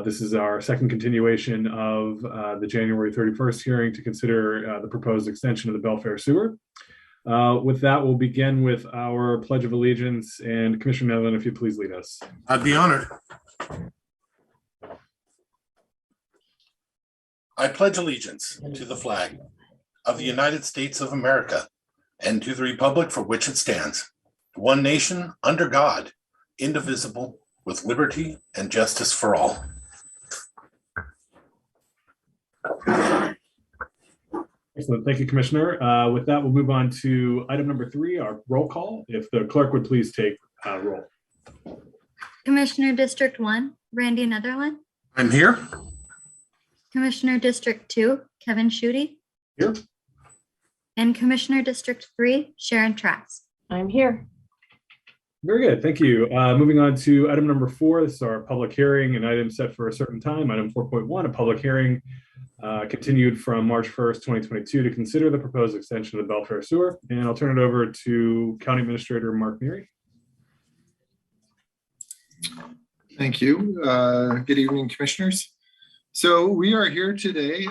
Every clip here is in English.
This is our second continuation of the January 31st hearing to consider the proposed extension of the Belfair Sewer. With that, we'll begin with our Pledge of Allegiance, and Commissioner Nevlin, if you please lead us. I'd be honored. I pledge allegiance to the flag of the United States of America and to the republic for which it stands, one nation under God, indivisible, with liberty and justice for all. Excellent. Thank you, Commissioner. With that, we'll move on to item number 3, our roll call. If the clerk would please take roll. Commissioner District 1, Randy Netherland. I'm here. Commissioner District 2, Kevin Schutte. Here. And Commissioner District 3, Sharon Trask. I'm here. Very good. Thank you. Moving on to item number 4. This is our public hearing, an item set for a certain time. Item 4.1, a public hearing continued from March 1st, 2022 to consider the proposed extension of the Belfair Sewer. And I'll turn it over to County Administrator Mark Neary. Thank you. Good evening, Commissioners. So we are here today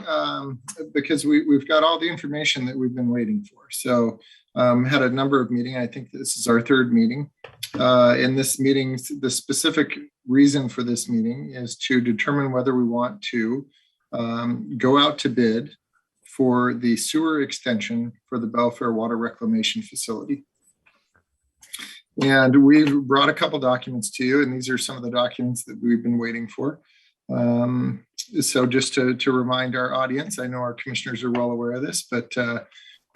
because we've got all the information that we've been waiting for. So had a number of meetings. I think this is our 3rd meeting. In this meeting, the specific reason for this meeting is to determine whether we want to go out to bid for the sewer extension for the Belfair Water Reclamation Facility. And we've brought a couple documents to you, and these are some of the documents that we've been waiting for. So just to remind our audience, I know our commissioners are well aware of this, but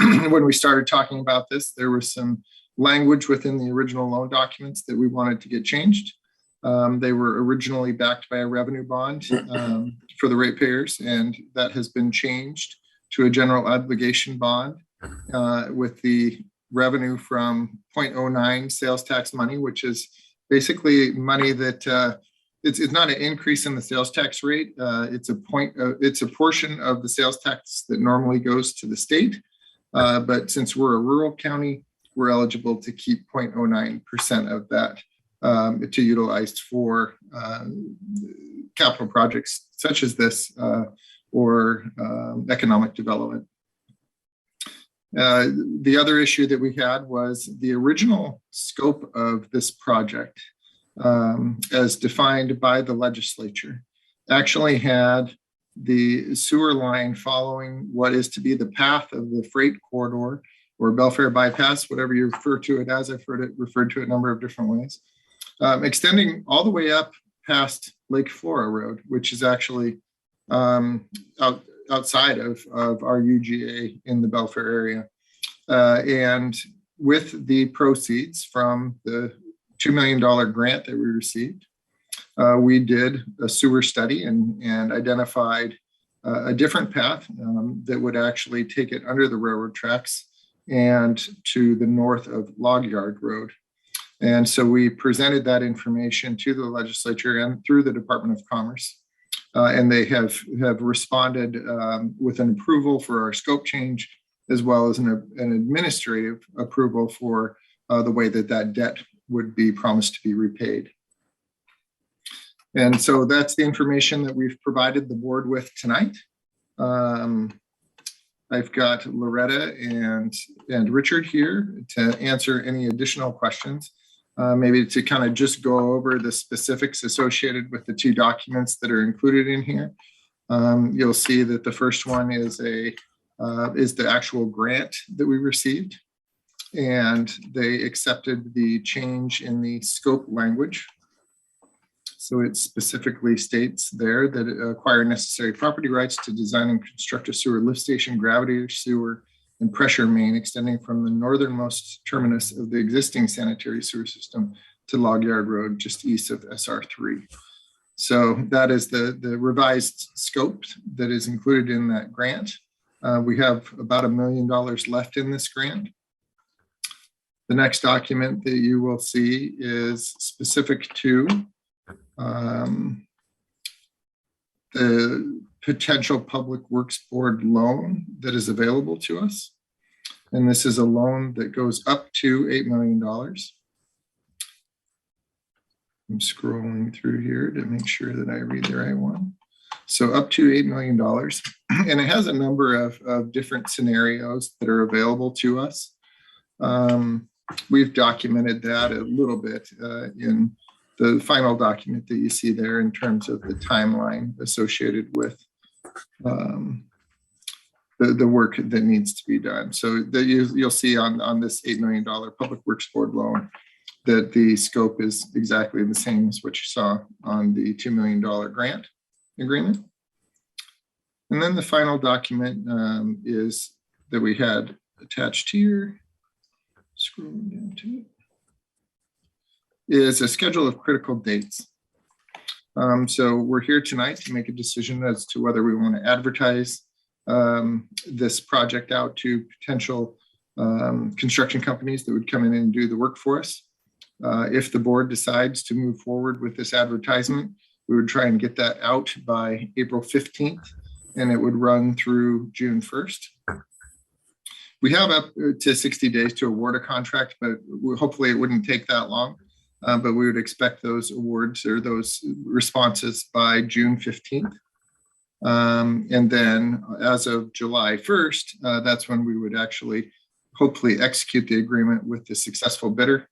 when we started talking about this, there was some language within the original loan documents that we wanted to get changed. They were originally backed by a revenue bond for the ratepayers, and that has been changed to a general obligation bond with the revenue from 0.09 sales tax money, which is basically money that it's not an increase in the sales tax rate. It's a portion of the sales tax that normally goes to the state. But since we're a rural county, we're eligible to keep 0.09% of that to utilize for capital projects such as this or economic development. The other issue that we had was the original scope of this project as defined by the legislature actually had the sewer line following what is to be the path of the freight corridor or Belfair bypass, whatever you refer to it as. I've heard it referred to a number of different ways, extending all the way up past Lake Flora Road, which is actually outside of our UGA in the Belfair area. And with the proceeds from the $2 million grant that we received, we did a sewer study and identified a different path that would actually take it under the railroad tracks and to the north of Log Yard Road. And so we presented that information to the legislature and through the Department of Commerce. And they have responded with an approval for our scope change, as well as an administrative approval for the way that debt would be promised to be repaid. And so that's the information that we've provided the board with tonight. I've got Loretta and Richard here to answer any additional questions, maybe to kind of just go over the specifics associated with the 2 documents that are included in here. You'll see that the first one is the actual grant that we received, and they accepted the change in the scope language. So it specifically states there that it acquire necessary property rights to design and construct a sewer lift station, gravity sewer, and pressure main extending from the northernmost terminus of the existing sanitary sewer system to Log Yard Road, just east of SR3. So that is the revised scope that is included in that grant. We have about $1 million left in this grant. The next document that you will see is specific to the potential Public Works Board loan that is available to us. And this is a loan that goes up to $8 million. I'm scrolling through here to make sure that I read the right one. So up to $8 million. And it has a number of different scenarios that are available to us. We've documented that a little bit in the final document that you see there in terms of the timeline associated with the work that needs to be done. So that you'll see on this $8 million Public Works Board loan that the scope is exactly the same as what you saw on the $2 million grant agreement. And then the final document is that we had attached here, scrolling down to it, is a schedule of critical dates. So we're here tonight to make a decision as to whether we want to advertise this project out to potential construction companies that would come in and do the work for us. If the board decides to move forward with this advertisement, we would try and get that out by April 15th, and it would run through June 1st. We have up to 60 days to award a contract, but hopefully it wouldn't take that long. But we would expect those awards or those responses by June 15th. And then as of July 1st, that's when we would actually hopefully execute the agreement with the successful bidder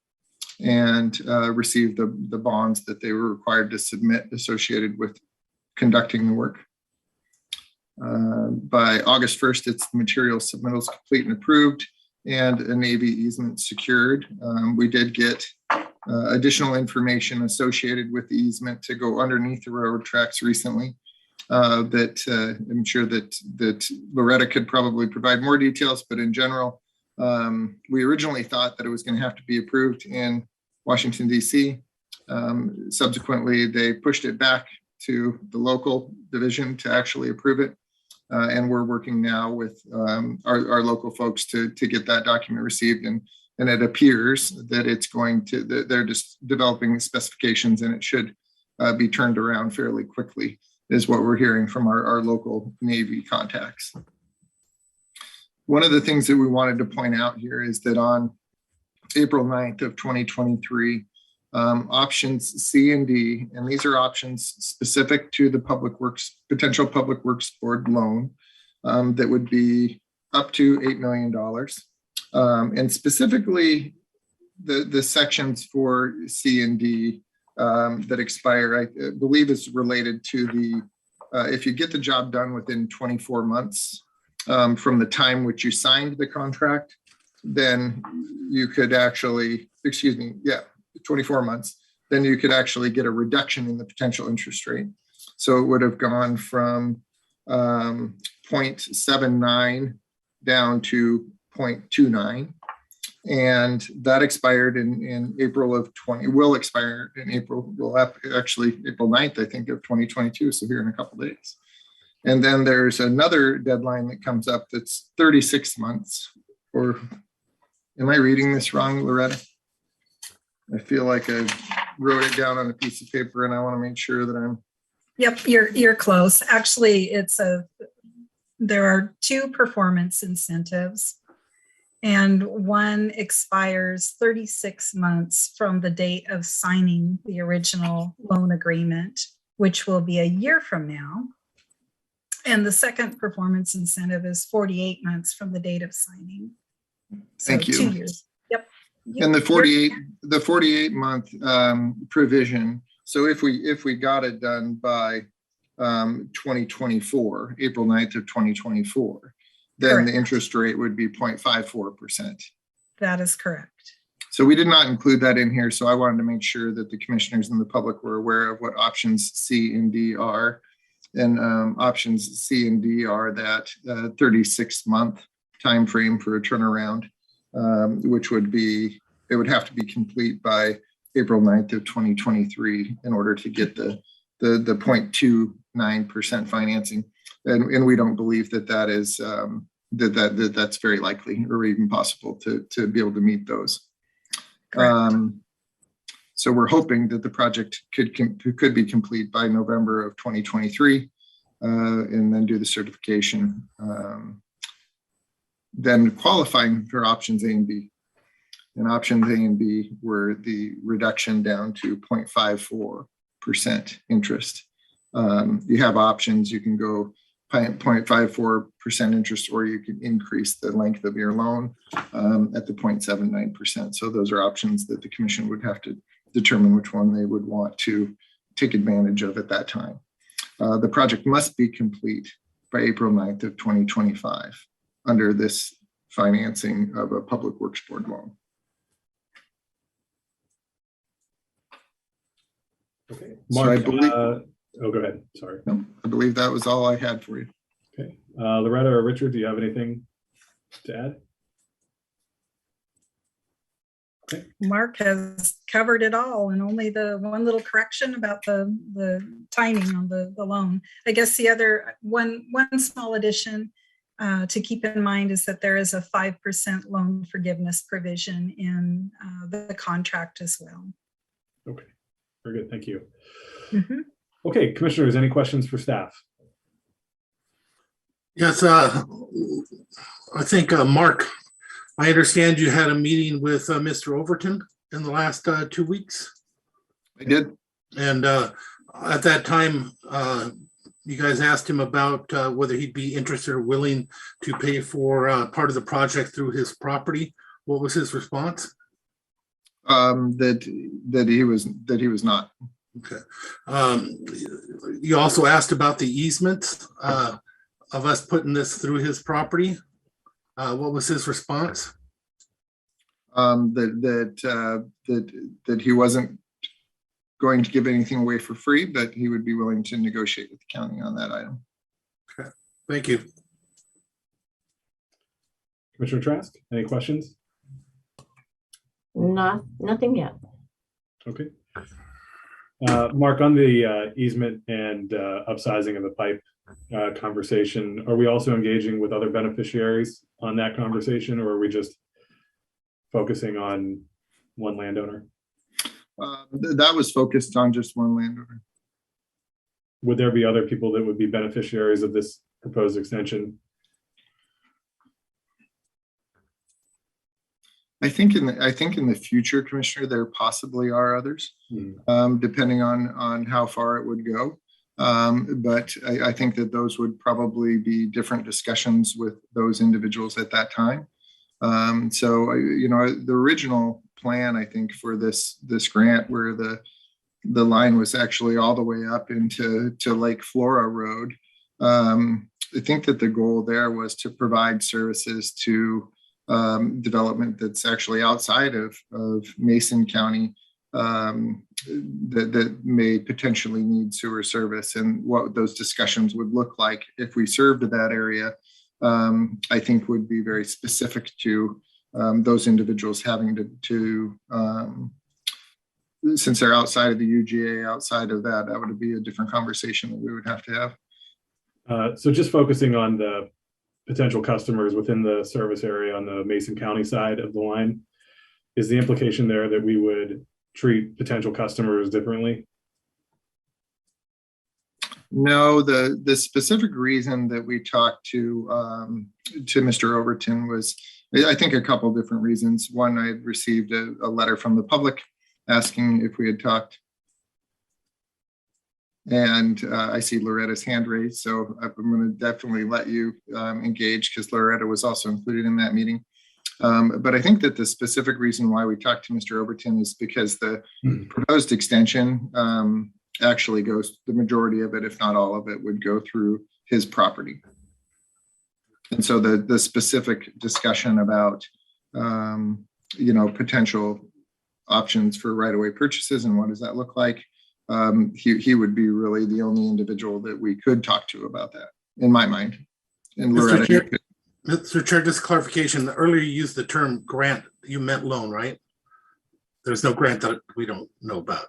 and receive the bonds that they were required to submit associated with conducting the work. By August 1st, it's the material submittals complete and approved and a Navy easement secured. We did get additional information associated with the easement to go underneath the railroad tracks recently that I'm sure that Loretta could probably provide more details, but in general, we originally thought that it was going to have to be approved in Washington, D.C. Subsequently, they pushed it back to the local division to actually approve it. And we're working now with our local folks to get that document received. And it appears that it's going to, they're just developing specifications and it should be turned around fairly quickly, is what we're hearing from our local Navy contacts. One of the things that we wanted to point out here is that on April 9th of 2023, options C and D, and these are options specific to the potential Public Works Board loan that would be up to $8 million. And specifically the sections for C and D that expire, I believe is related to the, if you get the job done within 24 months from the time which you signed the contract, then you could actually, 24 months, then you could actually get a reduction in the potential interest rate. So it would have gone from 0.79 down to 0.29. And that expired in April of will expire in April, actually April 9th, I think, of 2022. So here in a couple of days. And then there's another deadline that comes up that's 36 months. Or am I reading this wrong, Loretta? I feel like I wrote it down on a piece of paper and I want to make sure that I'm. Yep, you're close. Actually, there are two performance incentives and one expires 36 months from the date of signing the original loan agreement, which will be a year from now. And the second performance incentive is 48 months from the date of signing. So Thank you. 2 years. Yep. And the 48 month provision. So if we got it done by 2024, April 9th of 2024, then Correct. The interest rate would be 0.54%. That is correct. So we did not include that in here. So I wanted to make sure that the commissioners and the public were aware of what options C and D are. And options C and D are that 36-month time frame for a turnaround, which would be, it would have to be complete by April 9th of 2023 in order to get the 0.29% financing. And we don't believe that is that's very likely or even possible to be able to meet those. So we're hoping that the project could be complete by November of 2023 and then do the certification. Then qualifying for options A and B. And options A and B were the reduction down to 0.54% interest. You have options. You can go 0.54% interest, or you can increase the length of your loan at the 0.79%. So those are options that the commission would have to determine which one they would want to take advantage of at that time. The project must be complete by April 9th of 2025 under this financing of a Public Works Board loan. Okay. So Mark, I believe, go ahead. Sorry. no, I believe that was all I had for you. Okay. Loretta or Richard, do you have anything to add? Okay. Mark has covered it all, and only the one little correction about the timing on the loan. I guess the other one small addition to keep in mind is that there is a 5% loan forgiveness provision in the contract as well. Okay. Very good. Thank you. Mm-hmm. Okay, commissioners, any questions for staff? Yes, I think, Mark, I understand you had a meeting with Mr. Overton in the last 2 weeks. I did. And at that time, you guys asked him about whether he'd be interested or willing to pay for part of the project through his property. What was his response? That he was not. Okay. You also asked about the easement of us putting this through his property. What was his response? That he wasn't going to give anything away for free, but he would be willing to negotiate with the county on that item. Okay, thank you. Commissioner Trask, any questions? Nothing yet. Okay. Mark, on the easement and upsizing of the pipe conversation, are we also engaging with other beneficiaries on that conversation, or are we just focusing on one landowner? That was focused on just one landowner. Would there be other people that would be beneficiaries of this proposed extension? I think in the future, Commissioner, there possibly are others, depending on how far it would go. But I think that those would probably be different discussions with those individuals at that time. So the original plan, I think, for this grant, where the line was actually all the way up into Lake Flora Road, I think that the goal there was to provide services to development that's actually outside of Mason County that may potentially need sewer service, and what those discussions would look like if we served that area, I think would be very specific to those individuals having to since they're outside of the UGA, outside of that would be a different conversation that we would have to have. So just focusing on the potential customers within the service area on the Mason County side of the line, is the implication there that we would treat potential customers differently? No, the specific reason that we talked to Mr. Overton was, I think, a couple of different reasons. One, I had received a letter from the public asking if we had talked. And I see Loretta's hand raised, so I'm going to definitely let you engage, because Loretta was also included in that meeting. But I think that the specific reason why we talked to Mr. Overton is because the proposed extension actually goes, the majority of it, if not all of it, would go through his property. And so the specific discussion about potential options for right-of-way purchases and what does that look like, he would be really the only individual that we could talk to about that, in my mind. And Mr. Chair, just clarification. Earlier you used the term grant, you meant loan, right? There's no grant that we don't know about.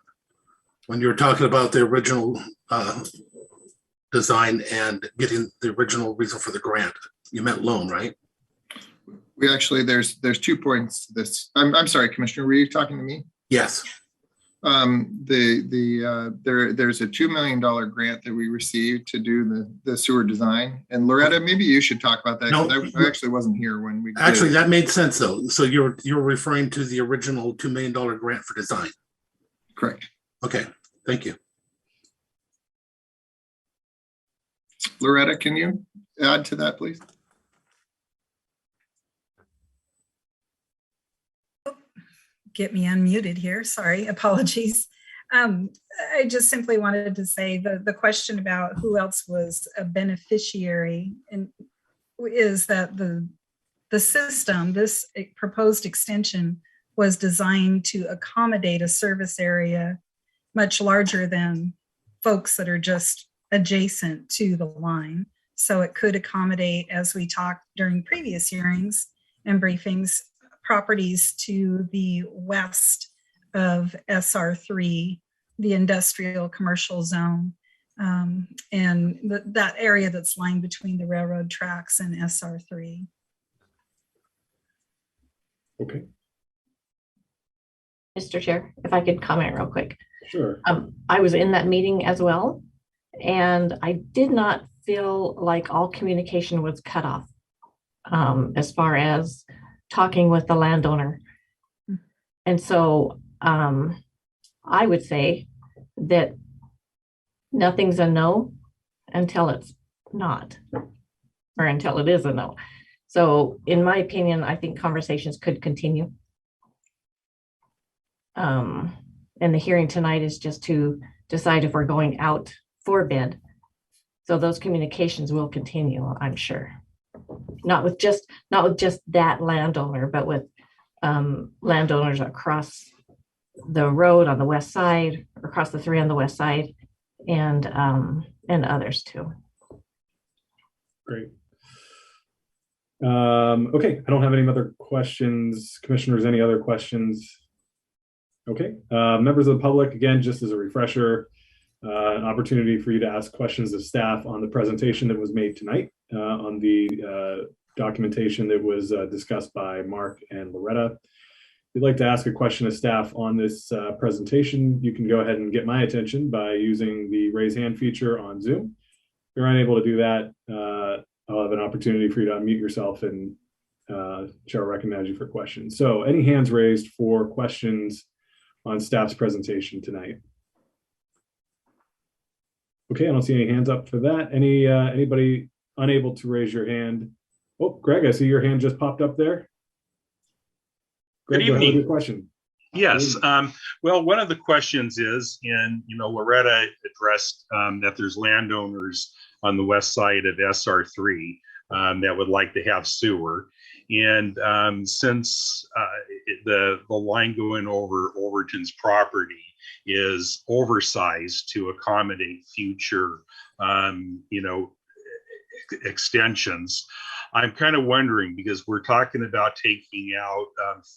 When you were talking about the original design and getting the original reason for the grant, you meant loan, right? We actually, there's 2 points to this. I'm sorry, Commissioner, were you talking to me? Yes. There's a $2 million grant that we received to do the sewer design. And Loretta, maybe you should talk about that, No, because I actually wasn't here when we did Actually, it. that made sense though. So you're referring to the original $2 million grant for design. Correct. Okay, thank you. Loretta, can you add to that, please? Get me unmuted here. Sorry, apologies. I just simply wanted to say the question about who else was a beneficiary and is that the system, this proposed extension was designed to accommodate a service area much larger than folks that are just adjacent to the line. So it could accommodate, as we talked during previous hearings and briefings, properties to the west of SR3, the industrial commercial zone, and that area that's lying between the railroad tracks and SR3. Okay, Mr. Chair, if I could comment real quick. sure. I was in that meeting as well, and I did not feel like all communication was cut off as far as talking with the landowner. And so I would say that nothing's a no until it's not, or until it is a no. So in my opinion, I think conversations could continue. And the hearing tonight is just to decide if we're going out for bid. So those communications will continue, I'm sure. Not with just that landowner, but with landowners across the road on the west side, across the 3 on the west side, and others too. Great. Okay, I don't have any other questions. Commissioners, any other questions? Okay, members of the public, again, just as a refresher, an opportunity for you to ask questions of staff on the presentation that was made tonight, on the documentation that was discussed by Mark and Loretta. If you'd like to ask a question of staff on this presentation, you can go ahead and get my attention by using the raise hand feature on Zoom. If you're unable to do that, I'll have an opportunity for you to unmute yourself and Chair will recognize you for questions. So any hands raised for questions on staff's presentation tonight? Okay, I don't see any hands up for that. Anybody unable to raise your hand? Oh, Greg, I see your hand just popped up there. Greg, Good evening. Your question. Yes. Well, one of the questions is, and Loretta addressed that there's landowners on the west side of SR3 that would like to have sewer. And since the line going over Overton's property is oversized to accommodate future, extensions, I'm kind of wondering, because we're talking about taking out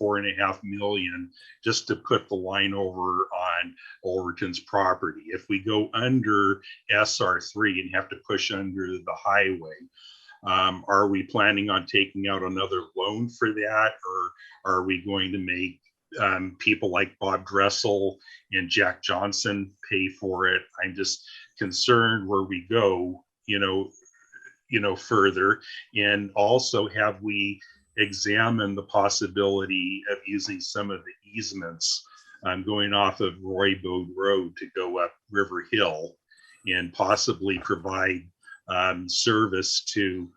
$4.5 million just to put the line over on Overton's property. If we go under SR3 and have to push under the highway, are we planning on taking out another loan for that, or are we going to make people like Bob Dressel and Jack Johnson pay for it? I'm just concerned where we go, further. And also, have we examined the possibility of using some of the easements going off of Roybode Road to go up River Hill and possibly provide service to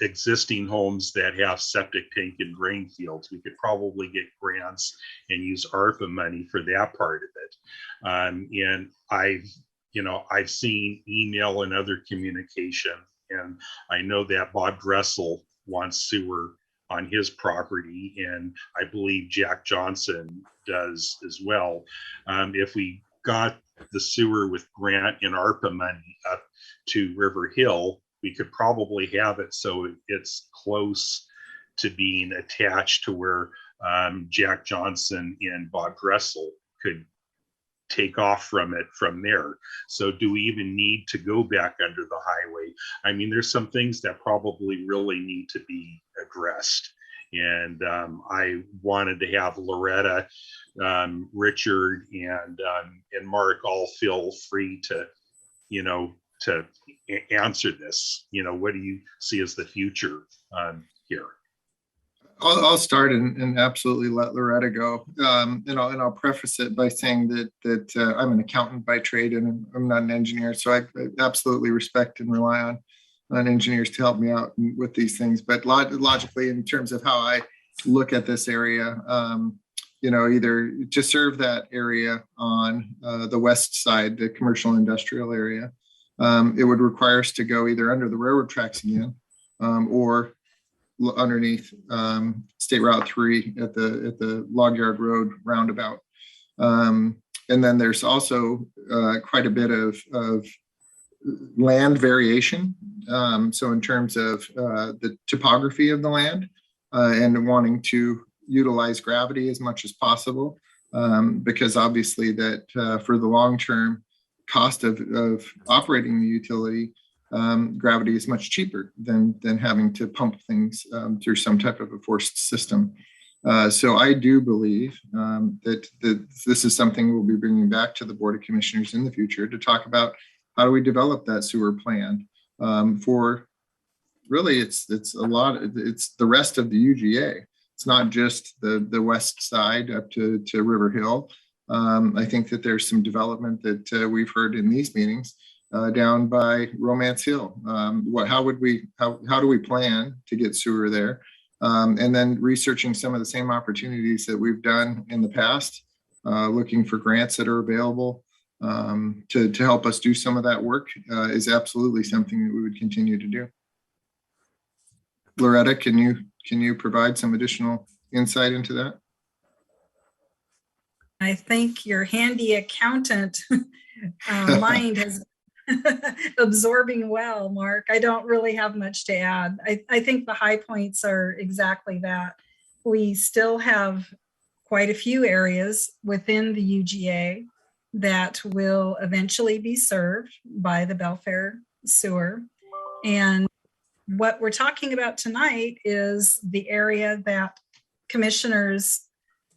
existing homes that have septic tank and drain fields? We could probably get grants and use ARPA money for that part of it. And I've seen email and other communication, and I know that Bob Dressel wants sewer on his property, and I believe Jack Johnson does as well. If we got the sewer with grant and ARPA money up to River Hill, we could probably have it so it's close to being attached to where Jack Johnson and Bob Dressel could take off from it from there. So do we even need to go back under the highway? I mean, there's some things that probably really need to be addressed. And I wanted to have Loretta, Richard, and Mark all feel free to, to answer this. What do you see as the future here? I'll start and absolutely let Loretta go. And I'll preface it by saying that I'm an accountant by trade and I'm not an engineer, so I absolutely respect and rely on engineers to help me out with these things. But logically, in terms of how I look at this area, either to serve that area on the west side, the commercial industrial area, it would require us to go either under the railroad tracks again, or underneath State Route 3 at the Log Yard Road roundabout. And then there's also quite a bit of land variation. So in terms of the topography of the land and wanting to utilize gravity as much as possible, because obviously that for the long-term cost of operating the utility, gravity is much cheaper than having to pump things through some type of a forced system. So I do believe that this is something we'll be bringing back to the Board of Commissioners in the future to talk about how do we develop that sewer plan for really it's the rest of the UGA. It's not just the west side up to River Hill. I think that there's some development that we've heard in these meetings down by Romance Hill. How do we plan to get sewer there? And then researching some of the same opportunities that we've done in the past, looking for grants that are available to help us do some of that work is absolutely something that we would continue to do. Loretta, can you provide some additional insight into that? I think your handy accountant mind has absorbing well, Mark. I don't really have much to add. I think the high points are exactly that. We still have quite a few areas within the UGA that will eventually be served by the Belfair Sewer. And what we're talking about tonight is the area that commissioners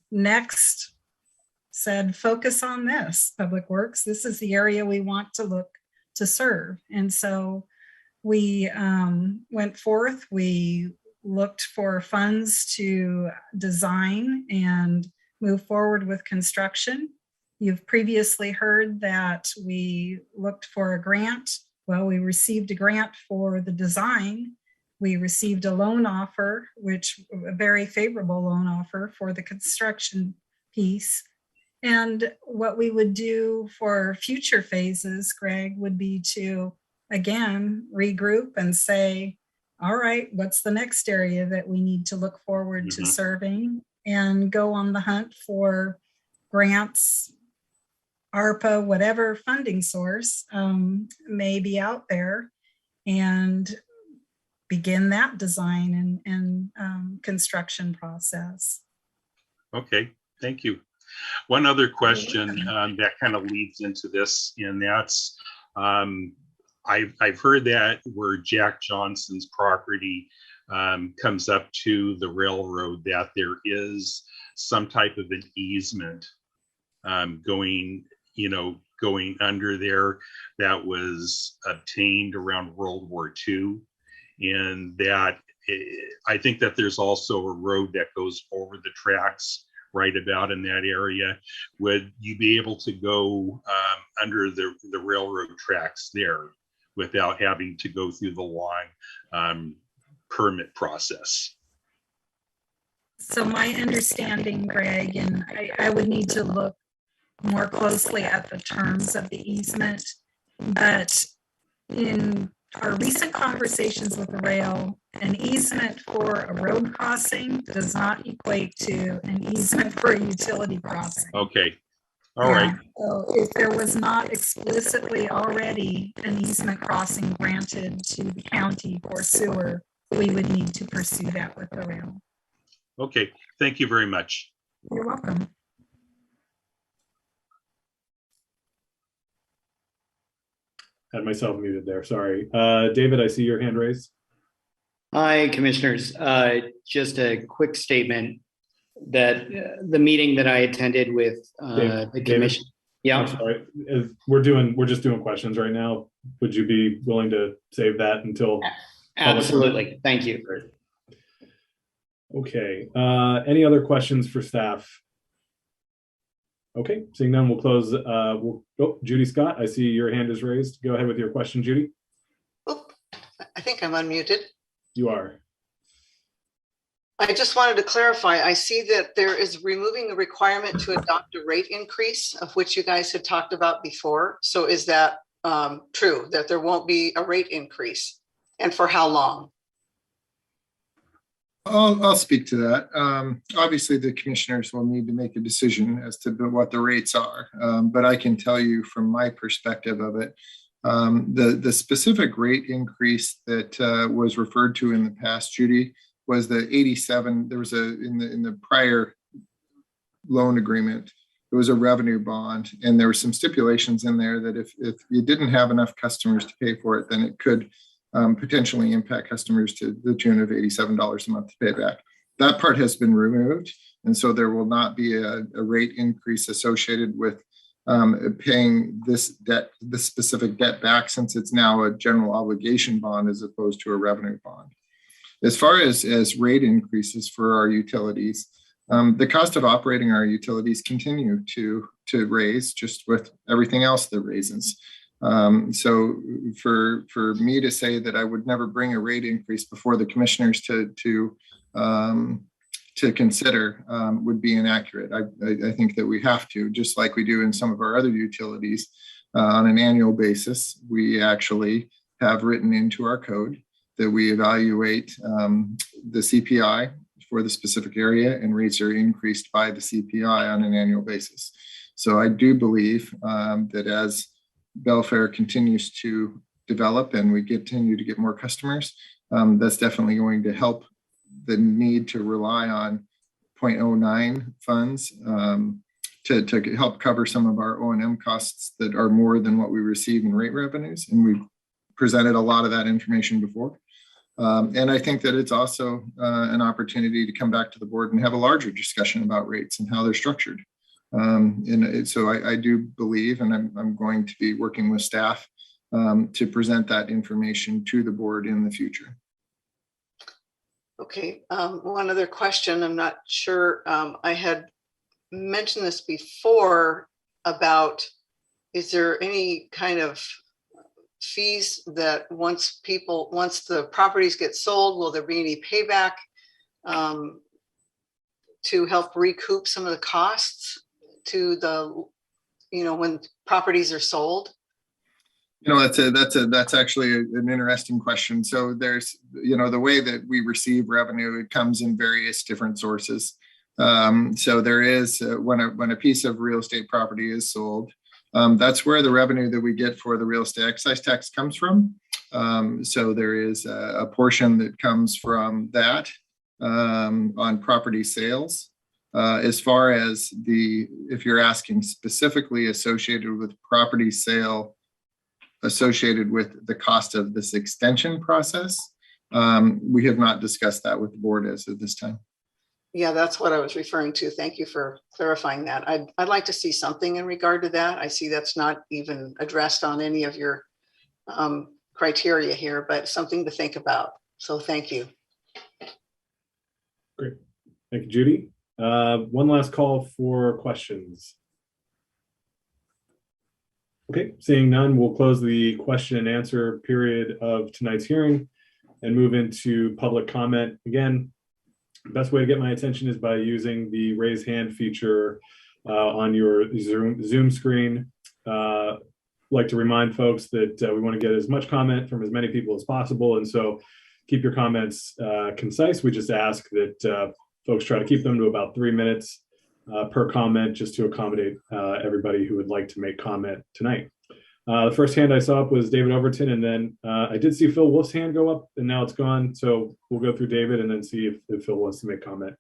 next said, focus on this, Public Works. This is the area we want to look to serve. And so we went forth, we looked for funds to design and move forward with construction. You've previously heard that we looked for a grant. Well, we received a grant for the design. We received a loan offer, which a very favorable loan offer for the construction piece. And what we would do for future phases, Greg, would be to, again, regroup and say, all right, what's the next area that we need to look forward to serving, and go on the hunt for grants, ARPA, whatever funding source may be out there, and begin that design and construction process. Okay, thank you. One other question that kind of leads into this, and that's I've heard that where Jack Johnson's property comes up to the railroad, that there is some type of an easement going under there that was obtained around World War II, and that I think that there's also a road that goes over the tracks right about in that area. Would you be able to go under the railroad tracks there without having to go through the long permit process? So my understanding, Greg, and I would need to look more closely at the terms of the easement, but in our recent conversations with the rail, an easement for a road crossing does not equate to an easement for a utility crossing. Okay. All right. So if there was not explicitly already an easement crossing granted to the county for sewer, we would need to pursue that with the rail. Okay. Thank you very much. You're welcome. Had myself muted there, sorry. David, I see your hand raised. Hi, Commissioners. Just a quick statement that the meeting that I attended with the David? commission. I'm Yeah, sorry. We're just doing questions right now. Would you be willing to save that until? absolutely. Thank you. Great. Okay. Any other questions for staff? Okay, seeing none, we'll close. Judy Scott, I see your hand is raised. Go ahead with your question, Judy. Oop, I think I'm unmuted. You are. I just wanted to clarify, I see that there is removing a requirement to adopt a rate increase, of which you guys had talked about before. So is that true, that there won't be a rate increase? And for how long? I'll speak to that. Obviously, the commissioners will need to make a decision as to what the rates are. But I can tell you from my perspective of it, the specific rate increase that was referred to in the past, Judy, was the 87. There was in the prior loan agreement, there was a revenue bond, and there were some stipulations in there that if you didn't have enough customers to pay for it, then it could potentially impact customers to the tune of $87 a month to pay back. That part has been removed, and so there will not be a rate increase associated with paying this specific debt back, since it's now a general obligation bond as opposed to a revenue bond. As far as rate increases for our utilities, the cost of operating our utilities continue to raise, just with everything else that raises. So for me to say that I would never bring a rate increase before the commissioners to consider would be inaccurate. I think that we have to, just like we do in some of our other utilities, on an annual basis. We actually have written into our code that we evaluate the CPI for the specific area, and rates are increased by the CPI on an annual basis. So I do believe that as Belfair continues to develop and we continue to get more customers, that's definitely going to help the need to rely on 0.09 funds to help cover some of our O&M costs that are more than what we receive in rate revenues. And we've presented a lot of that information before. And I think that it's also an opportunity to come back to the board and have a larger discussion about rates and how they're structured. And so I do believe, and I'm going to be working with staff to present that information to the board in the future. Okay, one other question. I'm not sure. I had mentioned this before about, is there any kind of fees that once the properties get sold, will there be any payback to help recoup some of the costs to the, when properties are sold? That's actually an interesting question. So there's, the way that we receive revenue, it comes in various different sources. So there is, when a piece of real estate property is sold, that's where the revenue that we get for the real estate excise tax comes from. So there is a portion that comes from that on property sales. As far as if you're asking specifically associated with property sale, associated with the cost of this extension process, we have not discussed that with the board as of this time. Yeah, that's what I was referring to. Thank you for clarifying that. I'd like to see something in regard to that. I see that's not even addressed on any of your criteria here, but something to think about. So thank you. Great. Thank you, Judy. One last call for questions. Okay, seeing none, we'll close the question and answer period of tonight's hearing and move into public comment. Again, the best way to get my attention is by using the raise hand feature on your Zoom screen. Like to remind folks that we want to get as much comment from as many people as possible, and so keep your comments concise. We just ask that folks try to keep them to about 3 minutes per comment, just to accommodate everybody who would like to make comment tonight. The first hand I saw up was David Overton, and then I did see Phil Wolf's hand go up, and now it's gone. So we'll go through David and then see if Phil wants to make comment.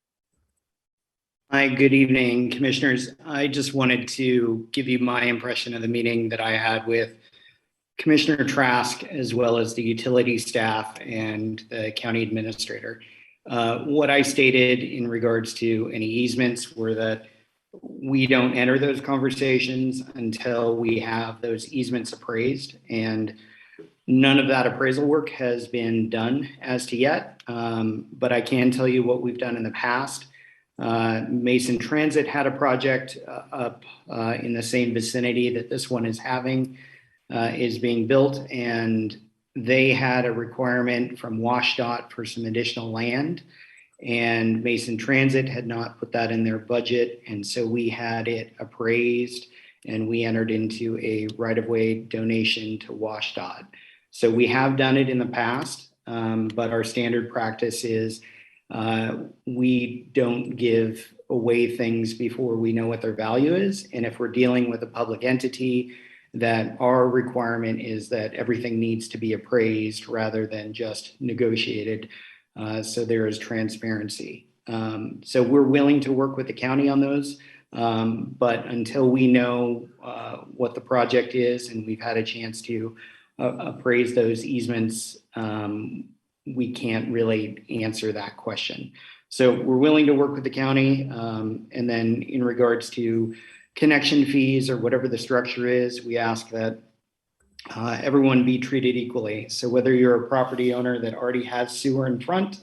Hi, good evening, commissioners. I just wanted to give you my impression of the meeting that I had with Commissioner Trask, as well as the utility staff and the county administrator. What I stated in regards to any easements were that we don't enter those conversations until we have those easements appraised, and none of that appraisal work has been done as to yet. But I can tell you what we've done in the past. Mason Transit had a project up in the same vicinity that this one is having, is being built, and they had a requirement from WashDOT for some additional land, and Mason Transit had not put that in their budget, and so we had it appraised and we entered into a right-of-way donation to WashDOT. So we have done it in the past, but our standard practice is we don't give away things before we know what their value is. And if we're dealing with a public entity, that our requirement is that everything needs to be appraised rather than just negotiated. So there is transparency. So we're willing to work with the county on those, but until we know what the project is and we've had a chance to appraise those easements, we can't really answer that question. So we're willing to work with the county. And then in regards to connection fees or whatever the structure is, we ask that everyone be treated equally. So whether you're a property owner that already has sewer in front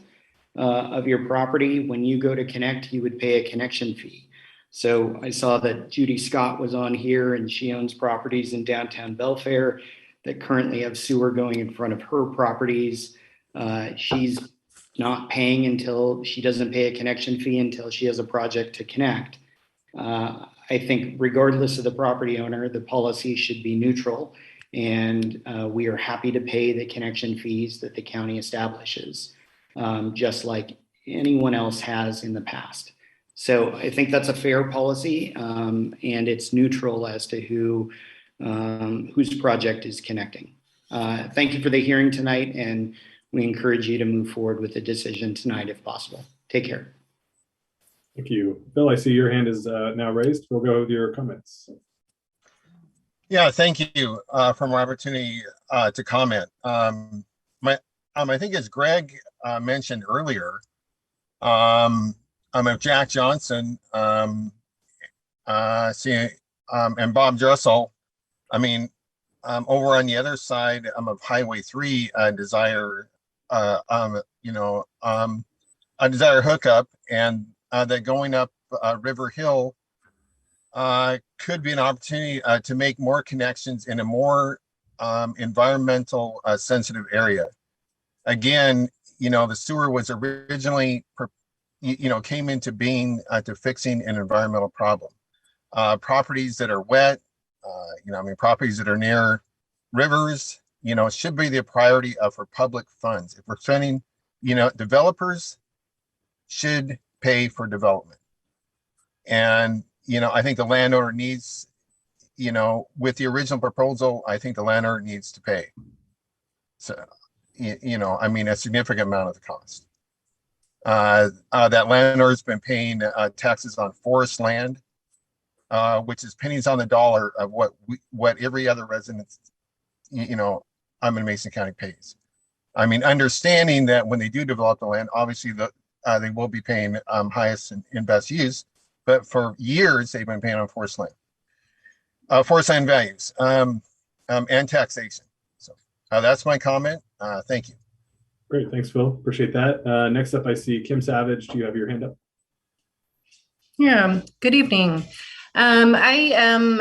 of your property, when you go to connect, you would pay a connection fee. So I saw that Judy Scott was on here, and she owns properties in downtown Belfair that currently have sewer going in front of her properties. She's not paying until she doesn't pay a connection fee until she has a project to connect. I think regardless of the property owner, the policy should be neutral, and we are happy to pay the connection fees that the county establishes, just like anyone else has in the past. So I think that's a fair policy, and it's neutral as to whose project is connecting. Thank you for the hearing tonight, and we encourage you to move forward with the decision tonight if possible. Take care. Thank you. Bill, I see your hand is now raised. We'll go with your comments. Yeah, thank you for my opportunity to comment. I think as Greg mentioned earlier, I'm Jack Johnson, and Bob Dressel. I mean, over on the other side, I'm of Highway 3 desire, a desire hookup, and that going up River Hill could be an opportunity to make more connections in a more environmental sensitive area. Again, the sewer was originally, came into being to fixing an environmental problem. Properties that are wet, properties that are near rivers, should be the priority for public funds. If we're spending, developers should pay for development. And, I think the landowner needs, with the original proposal, I think the landowner needs to pay. So, a significant amount of the cost. That landowner has been paying taxes on forest land, which is pennies on the dollar of what every other resident, I'm in Mason County pays. Understanding that when they do develop the land, obviously they will be paying highest and best use, but for years they've been paying on forest land values and taxation. So that's my comment. Thank you. Great, thanks, Phil. Appreciate that. Next up, I see Kim Savage. Do you have your hand up? Yeah. Good evening. I am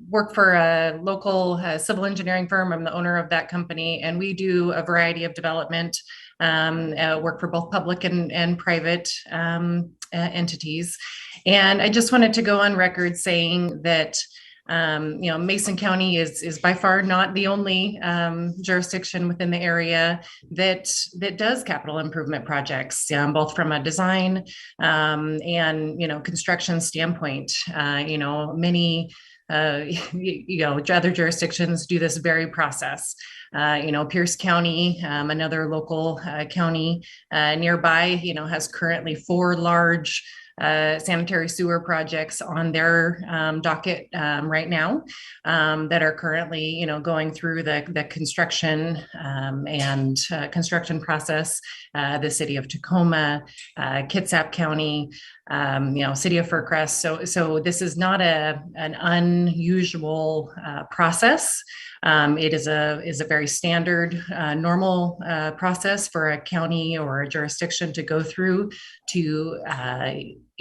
work for a local civil engineering firm. I'm the owner of that company, and we do a variety of development work for both public and private entities. And I just wanted to go on record saying that Mason County is by far not the only jurisdiction within the area that does capital improvement projects, both from a design and construction standpoint. Many other jurisdictions do this very process. Pierce County, another local county nearby, has currently 4 large sanitary sewer projects on their docket right now that are currently, going through the construction and construction process. The city of Tacoma, Kitsap County, city of Fir Crest. So this is not an unusual process. It is a very standard, normal process for a county or a jurisdiction to go through to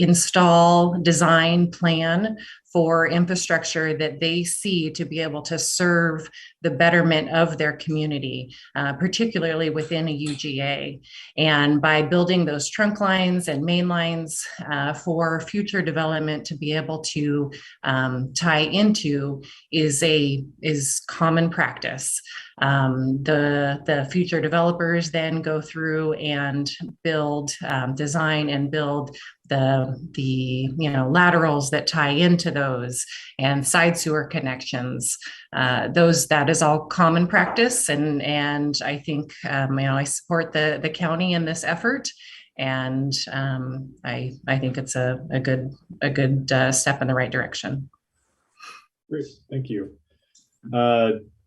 install, design, plan for infrastructure that they see to be able to serve the betterment of their community, particularly within a UGA. And by building those trunk lines and main lines for future development to be able to tie into is common practice. The future developers then go through and build, design and build the laterals that tie into those and side sewer connections. That is all common practice, and I think I support the county in this effort, and I think it's a good step in the right direction. Great, thank you.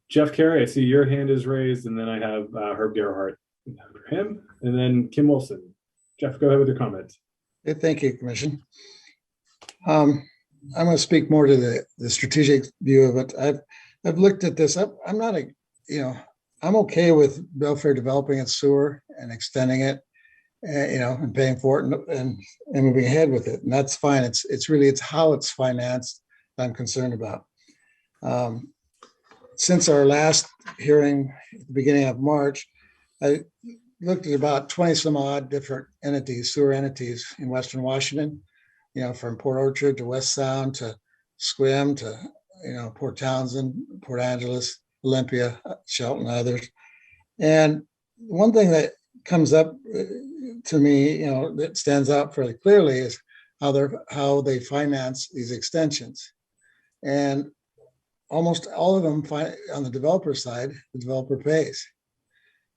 Jeff Carey, I see your hand is raised, and then I have Herb Gerhardt for him, and then Kim Wilson. Jeff, go ahead with your comments. Hey, thank you, Commission. I'm going to speak more to the strategic view of it. I've looked at this. I'm not I'm okay with Belfair developing its sewer and extending it, and paying for it and moving ahead with it, and that's fine. It's how it's financed I'm concerned about. Since our last hearing at the beginning of March, I looked at about 20 some odd different entities, sewer entities in Western Washington, from Port Orchard to West Sound to Squim to, Port Townsend, Port Angeles, Olympia, Shelton, others. And one thing that comes up to me, that stands out fairly clearly is how they finance these extensions. And almost all of them on the developer side, the developer pays.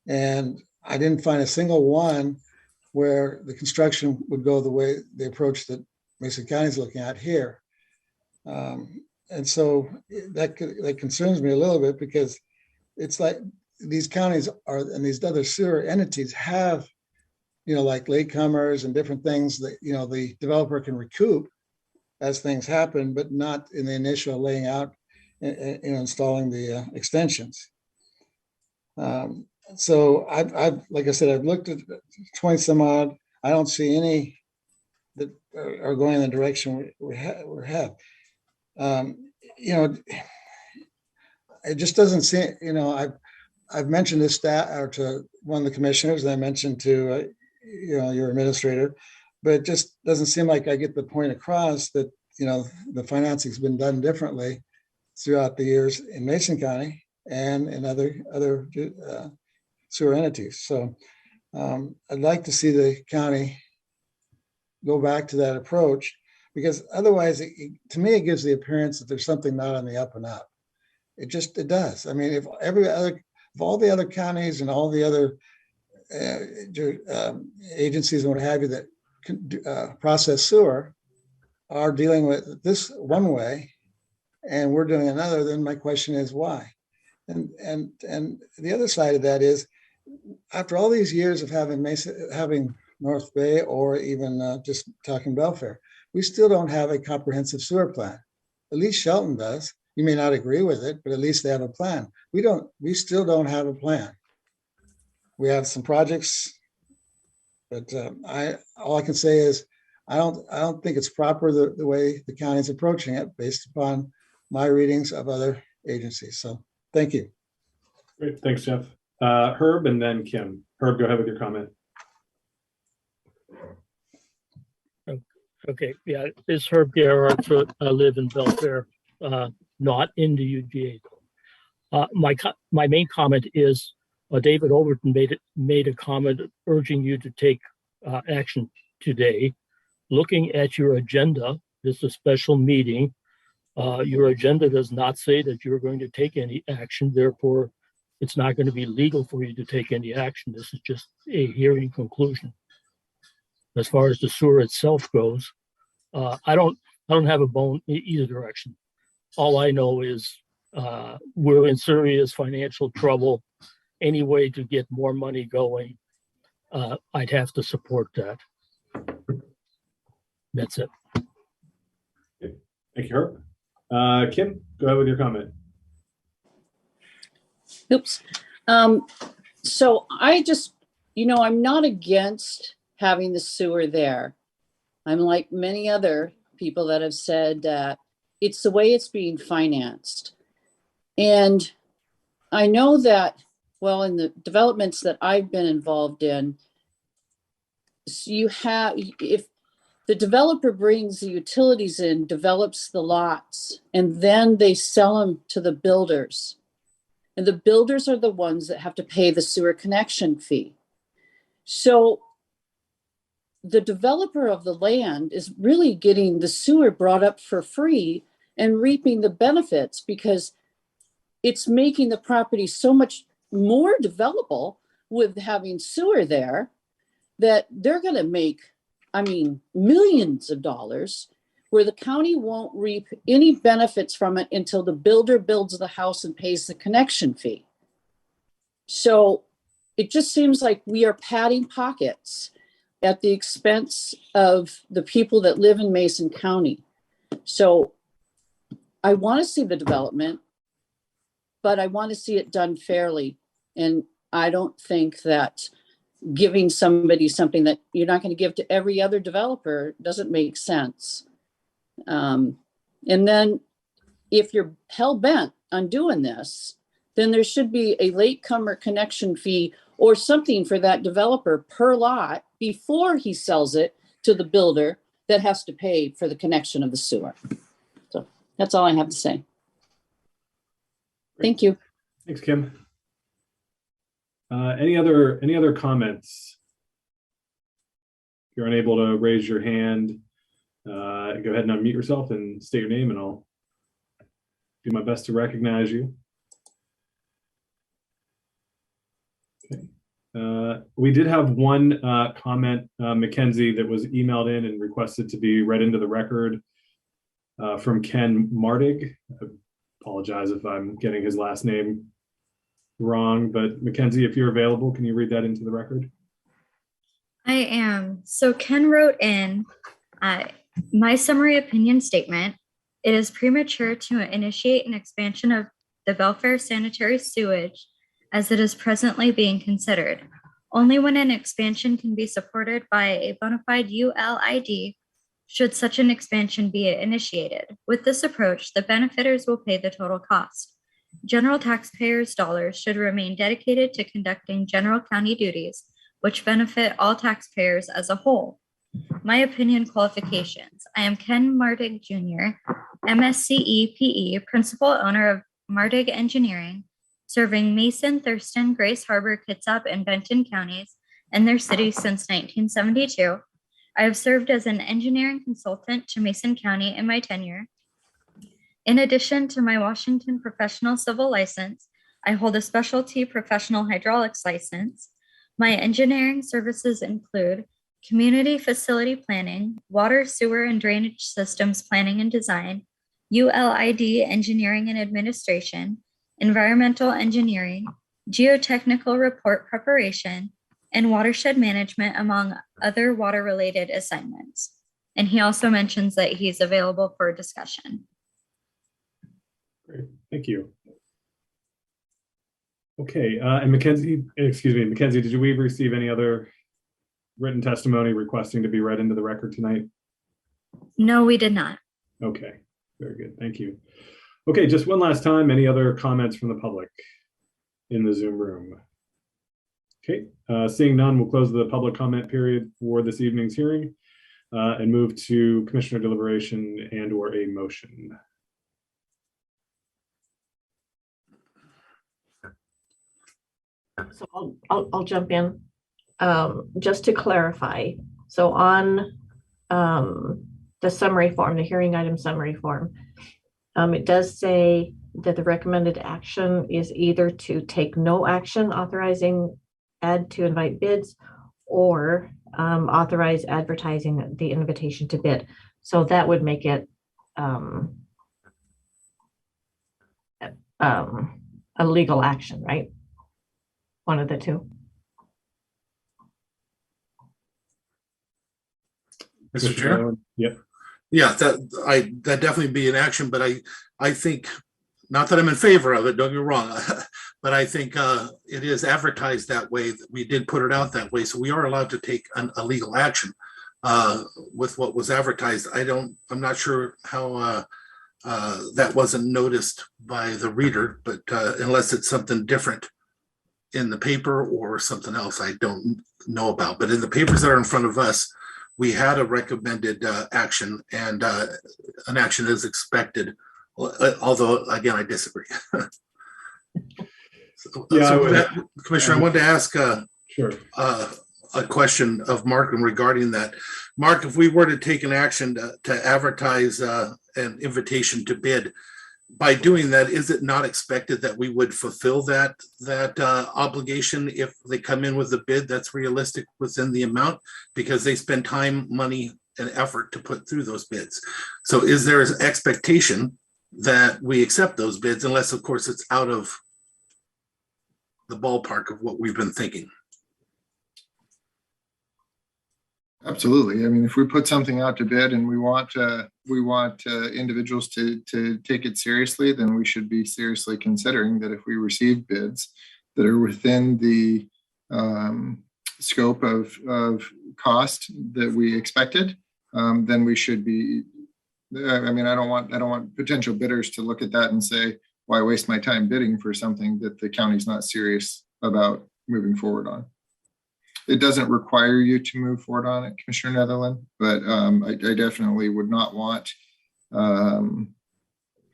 And I didn't find a single one where the construction would go the way the approach that Mason County is looking at here. And so that concerns me a little bit, because it's like these counties and these other sewer entities have, like latecomers and different things that, the developer can recoup as things happen, but not in the initial laying out and installing the extensions. So like I said, I've looked at 20 some odd. I don't see any that are going in the direction we have. It just doesn't seem, I've mentioned this to one of the commissioners, and I mentioned to, your administrator, but it just doesn't seem like I get the point across that, the financing's been done differently throughout the years in Mason County and in other sewer entities. So I'd like to see the county go back to that approach, because otherwise, to me, it gives the appearance that there's something not on the up and up. It does. I mean, if all the other counties and all the other agencies and what have you that can process sewer are dealing with this one way, and we're doing another, then my question is why? And the other side of that is, after all these years of having North Bay, or even just talking Belfair, we still don't have a comprehensive sewer plan. At least Shelton does. You may not agree with it, but at least they have a plan. We still don't have a plan. We have some projects, but all I can say is I don't think it's proper the way the county's approaching it based upon my readings of other agencies. So thank you. Great, thanks, Jeff. Herb, and then Kim. Herb, go ahead with your comment. Okay, yeah, it's Herb Gerhardt. I live in Belfair, not in the UGA. My main comment is David Overton made a comment urging you to take action today. Looking at your agenda, this is a special meeting. Your agenda does not say that you're going to take any action. Therefore, it's not going to be legal for you to take any action. This is just a hearing conclusion. As far as the sewer itself goes, I don't have a bone either direction. All I know is we're in serious financial trouble. Any way to get more money going, I'd have to support that. That's it. Thank you, Herb. Kim, go ahead with your comment. Oops. So I just, I'm not against having the sewer there. I'm like many other people that have said that it's the way it's being financed. And I know that, well, in the developments that I've been involved in, if the developer brings the utilities in, develops the lots, and then they sell them to the builders. And the builders are the ones that have to pay the sewer connection fee. So the developer of the land is really getting the sewer brought up for free and reaping the benefits, because it's making the property so much more developable with having sewer there that they're going to make, millions of dollars, where the county won't reap any benefits from it until the builder builds the house and pays the connection fee. So it just seems like we are padding pockets at the expense of the people that live in Mason County. So I want to see the development, but I want to see it done fairly. And I don't think that giving somebody something that you're not going to give to every other developer doesn't make sense. And then if you're hell bent on doing this, then there should be a latecomer connection fee or something for that developer per lot before he sells it to the builder that has to pay for the connection of the sewer. So that's all I have to say. Thank you. Thanks, Kim. Any other comments? If you're unable to raise your hand, go ahead and unmute yourself and state your name, and I'll do my best to recognize you. Okay. We did have one comment, Mackenzie, that was emailed in and requested to be read into the record from Ken Mardig. I apologize if I'm getting his last name wrong, but Mackenzie, if you're available, can you read that into the record? I am. So Ken wrote in my summary opinion statement. It is premature to initiate an expansion of the Belfair sanitary sewage as it is presently being considered. Only when an expansion can be supported by a bona fide ULID should such an expansion be initiated. With this approach, the benefiters will pay the total cost. General taxpayers' dollars should remain dedicated to conducting general county duties, which benefit all taxpayers as a whole. My opinion qualifications. I am Ken Mardig Jr., MSc PE, principal owner of Mardig Engineering, serving Mason, Thurston, Grace Harbor, Kitsap, and Benton counties and their cities since 1972. I have served as an engineering consultant to Mason County in my tenure. In addition to my Washington professional civil license, I hold a specialty professional hydraulics license. My engineering services include community facility planning, water, sewer, and drainage systems planning and design, ULID engineering and administration, environmental engineering, geotechnical report preparation, and watershed management, among other water-related assignments. And he also mentions that he's available for discussion. Great, thank you. Okay, and Mackenzie, did we receive any other written testimony requesting to be read into the record tonight? No, we did not. Okay, very good, thank you. Okay, just one last time, any other comments from the public in the Zoom room? Okay, seeing none, we'll close the public comment period for this evening's hearing and move to commissioner deliberation and or a motion. So I'll jump in just to clarify. So on the summary form, the hearing item summary form, it does say that the recommended action is either to take no action authorizing Ed to invite bids, or authorize advertising the invitation to bid. So that would make it a legal action, right? One of the two. Mr. Chair? Yep. Yeah, that definitely be an action, but I think, not that I'm in favor of it, don't get me wrong, but I think it is advertised that way. We did put it out that way, so we are allowed to take a legal action with what was advertised. I'm not sure how that wasn't noticed by the reader, but unless it's something different in the paper or something else I don't know about. But in the papers that are in front of us, we had a recommended action, and an action is expected, although again, I disagree. Commissioner, I wanted to ask sure. A question of Mark regarding that. Mark, if we were to take an action to advertise an invitation to bid, by doing that, is it not expected that we would fulfill that obligation if they come in with a bid that's realistic within the amount, because they spend time, money, and effort to put through those bids? So is there an expectation that we accept those bids, unless of course it's out of the ballpark of what we've been thinking? Absolutely. I mean, if we put something out to bid and we want individuals to take it seriously, then we should be seriously considering that if we receive bids that are within the scope of cost that we expected, then we should be. I mean, I don't want potential bidders to look at that and say, "Why waste my time bidding for something that the county's not serious about moving forward on?" It doesn't require you to move forward on it, Commissioner Netherland, but I definitely would not want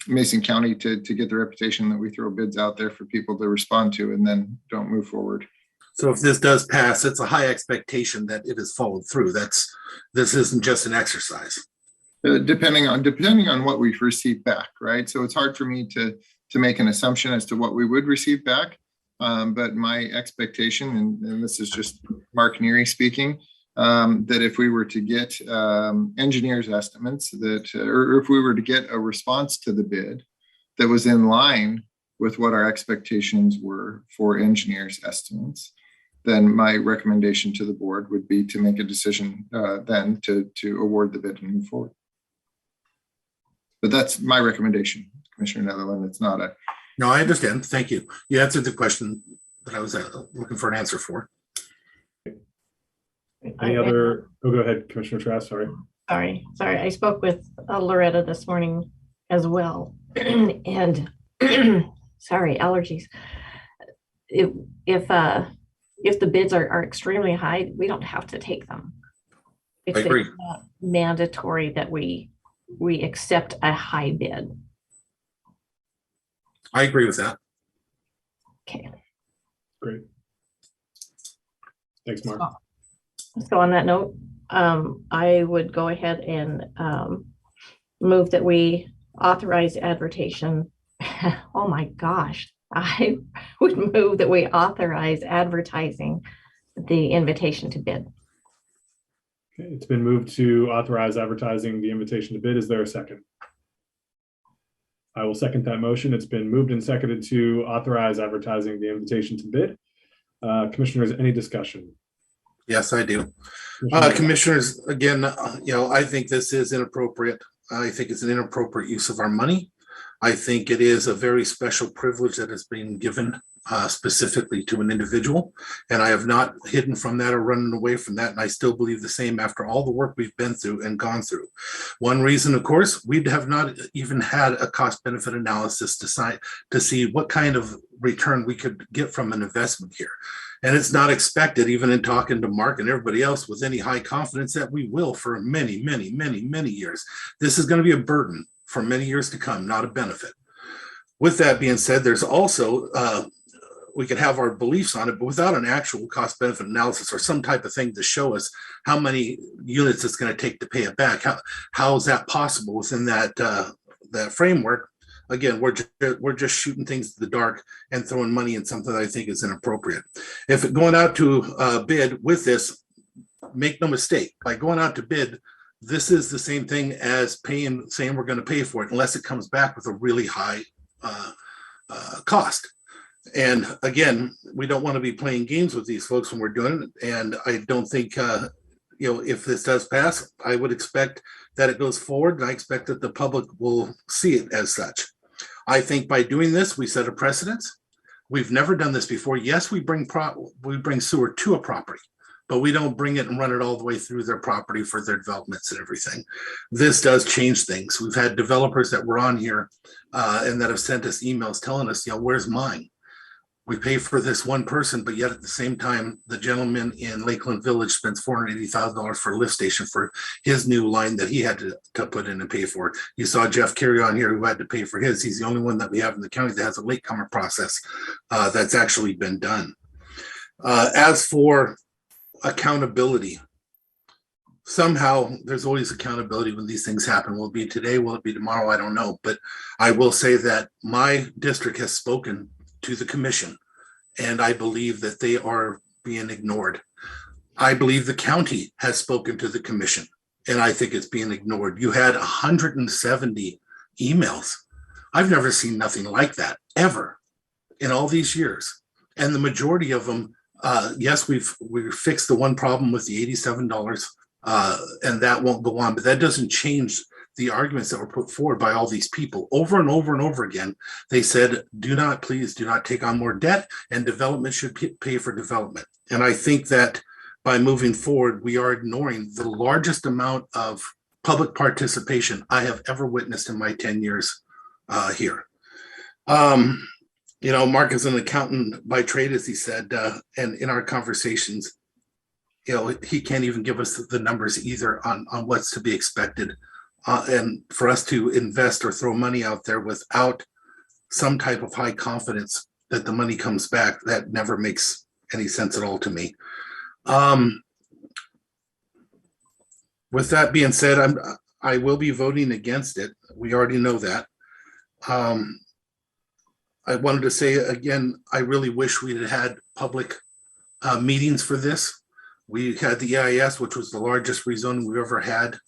Mason County to get the reputation that we throw bids out there for people to respond to and then don't move forward. So if this does pass, it's a high expectation that it is followed through. This isn't just an exercise. Depending on what we've received back, right? So it's hard for me to make an assumption as to what we would receive back. But my expectation, and this is just Mark Neary speaking, that if we were to get engineers' estimates or if we were to get a response to the bid that was in line with what our expectations were for engineers' estimates, then my recommendation to the board would be to make a decision then to award the bid and move forward. But that's my recommendation, Commissioner Netherland. It's not a. No, I understand. Thank you. You answered the question that I was looking for an answer for. Any other? Oh, go ahead, Commissioner Trask. Sorry. Sorry. I spoke with Loretta this morning as well, and sorry, allergies. If the bids are extremely high, we don't have to take them. It's not mandatory that we accept a high bid. I agree with that. Okay. Great. Thanks, Mark. So on that note, I would go ahead and move that we authorize advertising. Oh my gosh. I would move that we authorize advertising the invitation to bid. Okay, it's been moved to authorize advertising the invitation to bid. Is there a second? I will second that motion. It's been moved and seconded to authorize advertising the invitation to bid. Commissioners, any discussion? Yes, I do. Commissioners, again, I think this is inappropriate. I think it's an inappropriate use of our money. I think it is a very special privilege that has been given specifically to an individual. And I have not hidden from that or running away from that. And I still believe the same after all the work we've been through and gone through. One reason, of course, we have not even had a cost benefit analysis to see what kind of return we could get from an investment here. And it's not expected, even in talking to Mark and everybody else, with any high confidence that we will for many, many, many, many years. This is going to be a burden for many years to come, not a benefit. With that being said, there's also, we could have our beliefs on it, but without an actual cost benefit analysis or some type of thing to show us how many units it's going to take to pay it back, how is that possible within that framework? Again, we're just shooting things in the dark and throwing money in something that I think is inappropriate. If going out to bid with this, make no mistake, by going out to bid, this is the same thing as saying we're going to pay for it, unless it comes back with a really high cost. And again, we don't want to be playing games with these folks when we're doing it. And I don't think, if this does pass, I would expect that it goes forward, and I expect that the public will see it as such. I think by doing this, we set a precedence. We've never done this before. Yes, we bring sewer to a property, but we don't bring it and run it all the way through their property for their developments and everything. This does change things. We've had developers that were on here and that have sent us emails telling us, where's mine? We pay for this one person, but yet at the same time, the gentleman in Lakeland Village spends $480,000 for a lift station for his new line that he had to put in and pay for. You saw Jeff Carey on here who had to pay for his. He's the only one that we have in the county that has a latecomer process that's actually been done. As for accountability, somehow there's always accountability when these things happen. Will it be today? Will it be tomorrow? I don't know. But I will say that my district has spoken to the commission, and I believe that they are being ignored. I believe the county has spoken to the commission, and I think it's being ignored. You had 170 emails. I've never seen nothing like that ever in all these years. And the majority of them, yes, we've fixed the one problem with the $87, and that won't go on, but that doesn't change the arguments that were put forward by all these people over and over and over again. They said, please do not take on more debt, and development should pay for development. And I think that by moving forward, we are ignoring the largest amount of public participation I have ever witnessed in my 10 years here. Mark is an accountant by trade, as he said, and in our conversations, he can't even give us the numbers either on what's to be expected. And for us to invest or throw money out there without some type of high confidence that the money comes back, that never makes any sense at all to me. With that being said, I will be voting against it. We already know that. I wanted to say again, I really wish we'd had public meetings for this. We had the EIS, which was the largest rezoning we've ever had.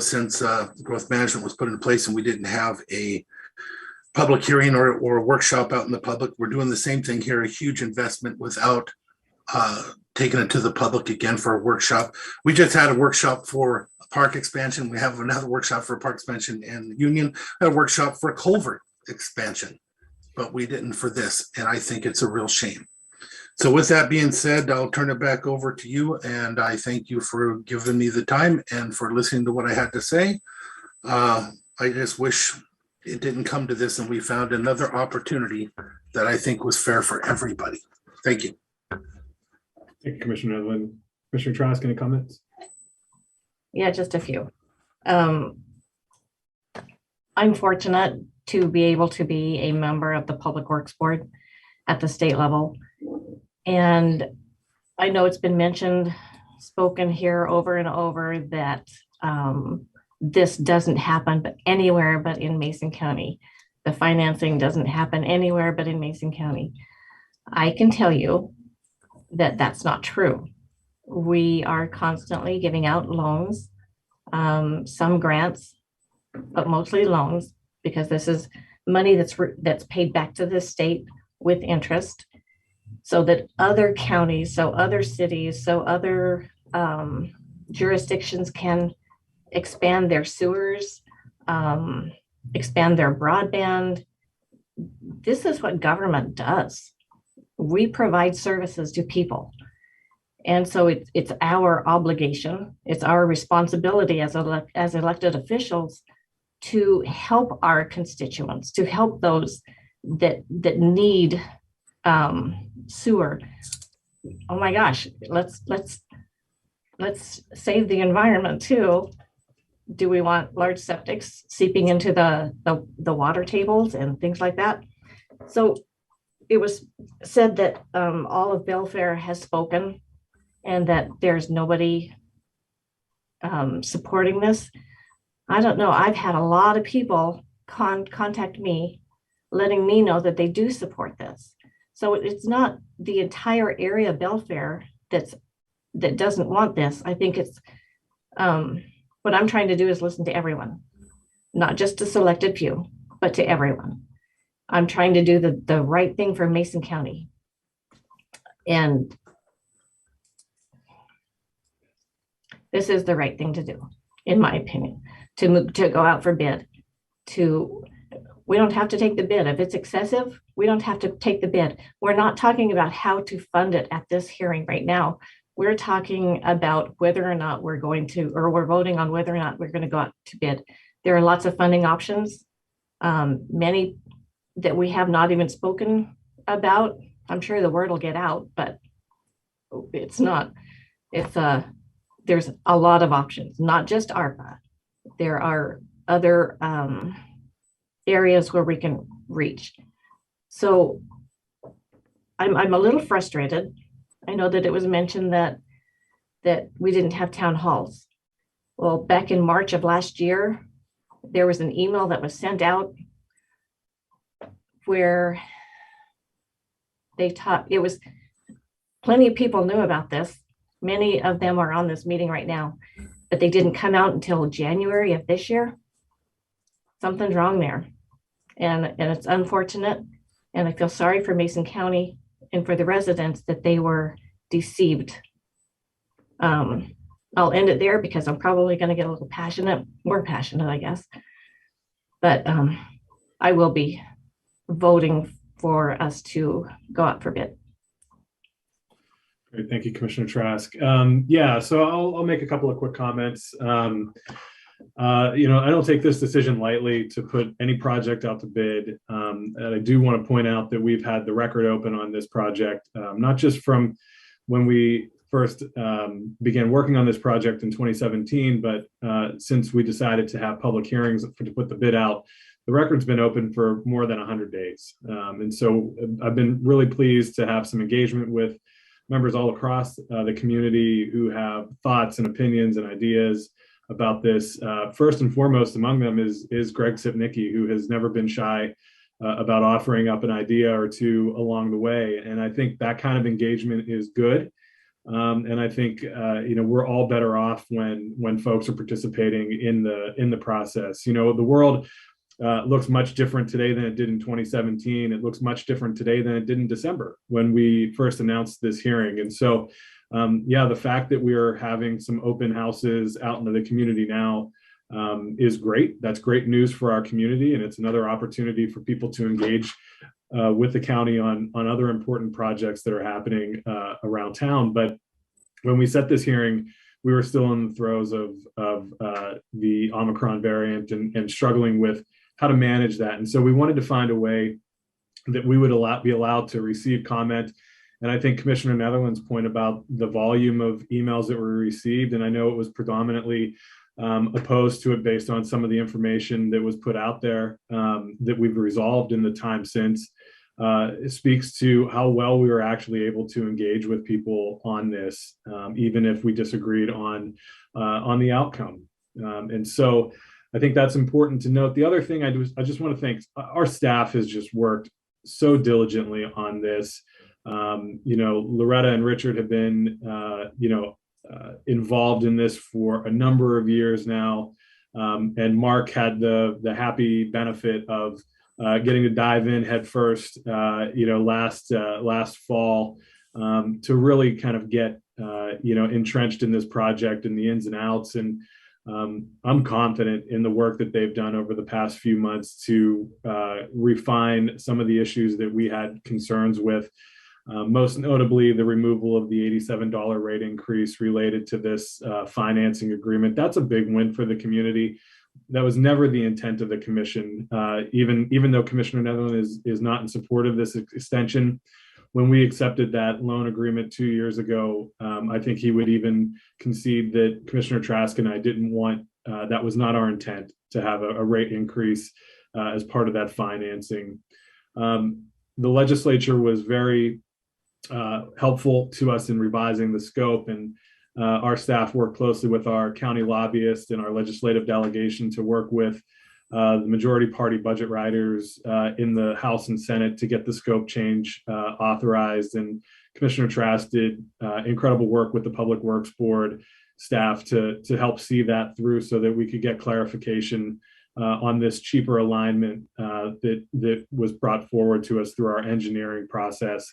Since growth management was put into place, and we didn't have a public hearing or a workshop out in the public. We're doing the same thing here, a huge investment without taking it to the public again for a workshop. We just had a workshop for a park expansion. We have another workshop for a park expansion in Union, a workshop for a culvert expansion, but we didn't for this. And I think it's a real shame. So with that being said, I'll turn it back over to you, and I thank you for giving me the time and for listening to what I had to say. I just wish it didn't come to this and we found another opportunity that I think was fair for everybody. Thank you. Thank you, Commissioner Edlin. Commissioner Trask, any comments? Yeah, just a few. I'm fortunate to be able to be a member of the Public Works Board at the state level. And I know it's been spoken here over and over that this doesn't happen anywhere but in Mason County. The financing doesn't happen anywhere but in Mason County. I can tell you that that's not true. We are constantly giving out loans, some grants, but mostly loans, because this is money that's paid back to the state with interest, so that other counties, so other cities, so other jurisdictions can expand their sewers, expand their broadband. This is what government does. We provide services to people. And so it's our obligation, it's our responsibility as elected officials to help our constituents, to help those that need sewer. Oh my gosh, let's save the environment too. Do we want large septics seeping into the water tables and things like that? So it was said that all of Belfair has spoken and that there's nobody supporting this. I don't know. I've had a lot of people contact me, letting me know that they do support this. So it's not the entire area of Belfair that doesn't want this. I think it's, what I'm trying to do is listen to everyone, not just a selected few, but to everyone. I'm trying to do the right thing for Mason County. And this is the right thing to do, in my opinion, to go out for bid. We don't have to take the bid. If it's excessive, we don't have to take the bid. We're not talking about how to fund it at this hearing right now. We're talking about whether or not we're going to, or we're voting on whether or not we're going to go out to bid. There are lots of funding options, many that we have not even spoken about. I'm sure the word will get out, but there's a lot of options, not just ARPA. There are other areas where we can reach. So I'm a little frustrated. I know that it was mentioned that we didn't have town halls. Well, back in March of last year, there was an email that was sent out where they taught, it was, plenty of people knew about this. Many of them are on this meeting right now, but they didn't come out until January of this year. Something's wrong there. And it's unfortunate. And I feel sorry for Mason County and for the residents that they were deceived. I'll end it there because I'm probably going to get a little more passionate, I guess. But I will be voting for us to go out for bid. Great, thank you, Commissioner Trask. Yeah, so I'll make a couple of quick comments. I don't take this decision lightly to put any project out to bid. And I do want to point out that we've had the record open on this project, not just from when we first began working on this project in 2017, but since we decided to have public hearings to put the bid out, the record's been open for more than 100 days. And so I've been really pleased to have some engagement with members all across the community who have thoughts and opinions and ideas about this. First and foremost among them is Greg Sipnicki, who has never been shy about offering up an idea or two along the way. And I think that kind of engagement is good. And I think we're all better off when folks are participating in the process. The world looks much different today than it did in 2017. It looks much different today than it did in December when we first announced this hearing. And so, the fact that we are having some open houses out into the community now is great. That's great news for our community, and it's another opportunity for people to engage with the county on other important projects that are happening around town. But when we set this hearing, we were still in the throes of the Omicron variant and struggling with how to manage that. And so we wanted to find a way that we would be allowed to receive comment. And I think Commissioner Netherland's point about the volume of emails that were received, and I know it was predominantly opposed to it based on some of the information that was put out there that we've resolved in the time since, it speaks to how well we were actually able to engage with people on this, even if we disagreed on the outcome. And so I think that's important to note. The other thing I just want to thank our staff has just worked so diligently on this. Loretta and Richard have been, involved in this for a number of years now. And Mark had the happy benefit of getting to dive in head first, last fall to really kind of get, entrenched in this project and the ins and outs. And I'm confident in the work that they've done over the past few months to refine some of the issues that we had concerns with. Most notably, the removal of the $87 rate increase related to this financing agreement. That's a big win for the community. That was never the intent of the commission. Even though Commissioner Netherland is not in support of this extension, when we accepted that loan agreement 2 years ago, I think he would even concede that Commissioner Trask and I didn't want, that was not our intent to have a rate increase as part of that financing. The legislature was very helpful to us in revising the scope, and our staff worked closely with our county lobbyist and our legislative delegation to work with the majority party budget writers in the House and Senate to get the scope change authorized and Commissioner Trask did incredible work with the Public Works Board staff to help see that through so that we could get clarification on this cheaper alignment that was brought forward to us through our engineering process.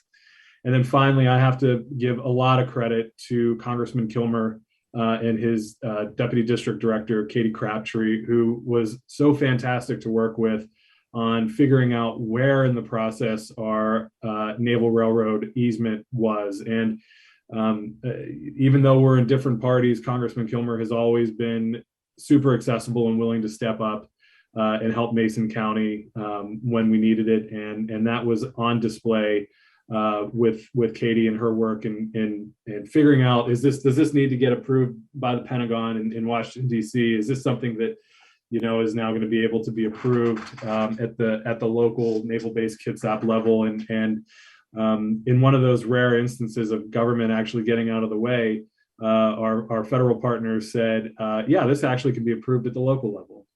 And then finally, I have to give a lot of credit to Congressman Kilmer and his Deputy District Director, Katie Crabtree, who was so fantastic to work with on figuring out where in the process our Naval Railroad easement was. And even though we're in different parties, Congressman Kilmer has always been super accessible and willing to step up and help Mason County when we needed it. And that was on display with Katie and her work and figuring out, does this need to get approved by the Pentagon in Washington, D.C.? Is this something that is now going to be able to be approved at the local Naval Base Kitsap level? And in one of those rare instances of government actually getting out of the way, our federal partners said, yeah, this actually can be approved at the local level.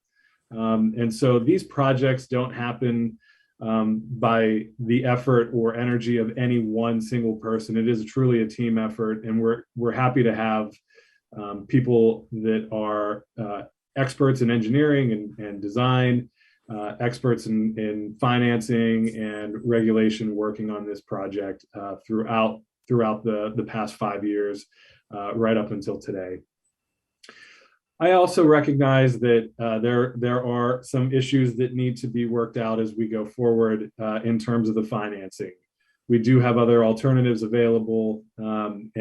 And so these projects don't happen by the effort or energy of any one single person. It is truly a team effort, and we're happy to have people that are experts in engineering and design, experts in financing and regulation working on this project throughout the past 5 years, right up until today. I also recognize that there are some issues that need to be worked out as we go forward in terms of the financing. We do have other alternatives available, and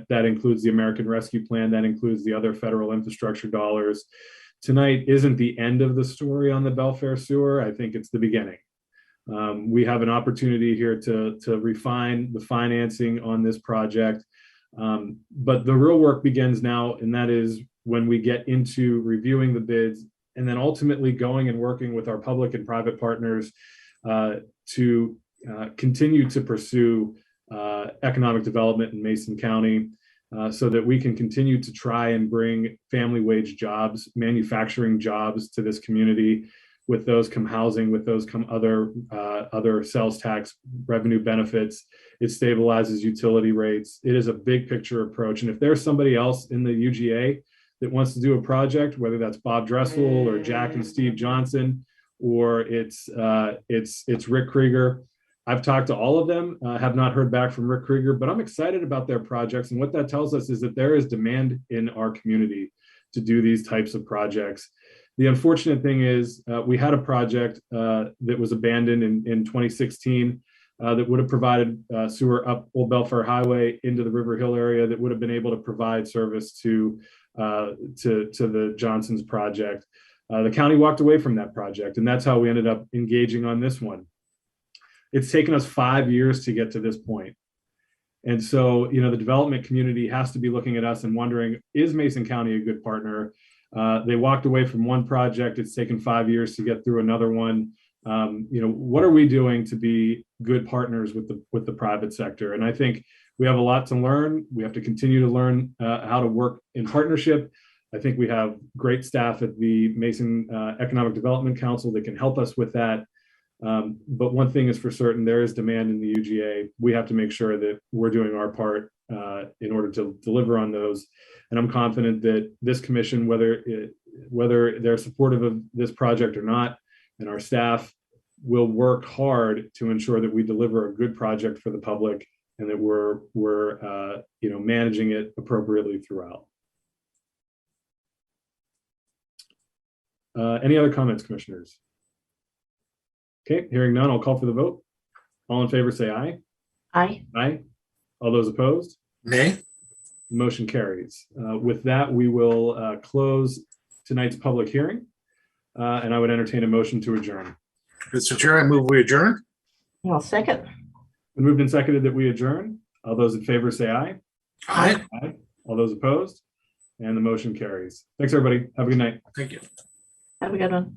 that includes the American Rescue Plan, that includes the other federal infrastructure dollars. Tonight isn't the end of the story on the Belfair Sewer. I think it's the beginning. We have an opportunity here to refine the financing on this project, but the real work begins now, and that is when we get into reviewing the bids and then ultimately going and working with our public and private partners to continue to pursue economic development in Mason County so that we can continue to try and bring family wage jobs, manufacturing jobs to this community. With those come housing, with those come other sales tax revenue benefits. It stabilizes utility rates. It is a big picture approach. And if there's somebody else in the UGA that wants to do a project, whether that's Bob Dressel or Jack and Steve Johnson, or it's Rick Krieger. I've talked to all of them, have not heard back from Rick Krieger, but I'm excited about their projects. And what that tells us is that there is demand in our community to do these types of projects. The unfortunate thing is we had a project that was abandoned in 2016 that would have provided sewer up Old Belfair Highway into the River Hill area that would have been able to provide service to the Johnson's project. The county walked away from that project, and that's how we ended up engaging on this one. It's taken us 5 years to get to this point. And so, the development community has to be looking at us and wondering, is Mason County a good partner? They walked away from one project. It's taken 5 years to get through another one. What are we doing to be good partners with the private sector? And I think we have a lot to learn. We have to continue to learn how to work in partnership. I think we have great staff at the Mason Economic Development Council that can help us with that. But one thing is for certain, there is demand in the UGA. We have to make sure that we're doing our part in order to deliver on those. And I'm confident that this commission, whether they're supportive of this project or not, and our staff will work hard to ensure that we deliver a good project for the public and that we're managing it appropriately throughout. Any other comments, commissioners? Okay, hearing none, I'll call for the vote. All in favor, say aye. Aye. Aye. All those opposed? Nay. Motion carries. With that, we will close tonight's public hearing, and I would entertain a motion to adjourn. Mr. Chair, I move we adjourn. I'll second. Been moved and seconded that we adjourn. All those in favor say aye. Aye. Aye. All those opposed? And the motion carries. Thanks, everybody. Have a good night. Thank you. Have a good one.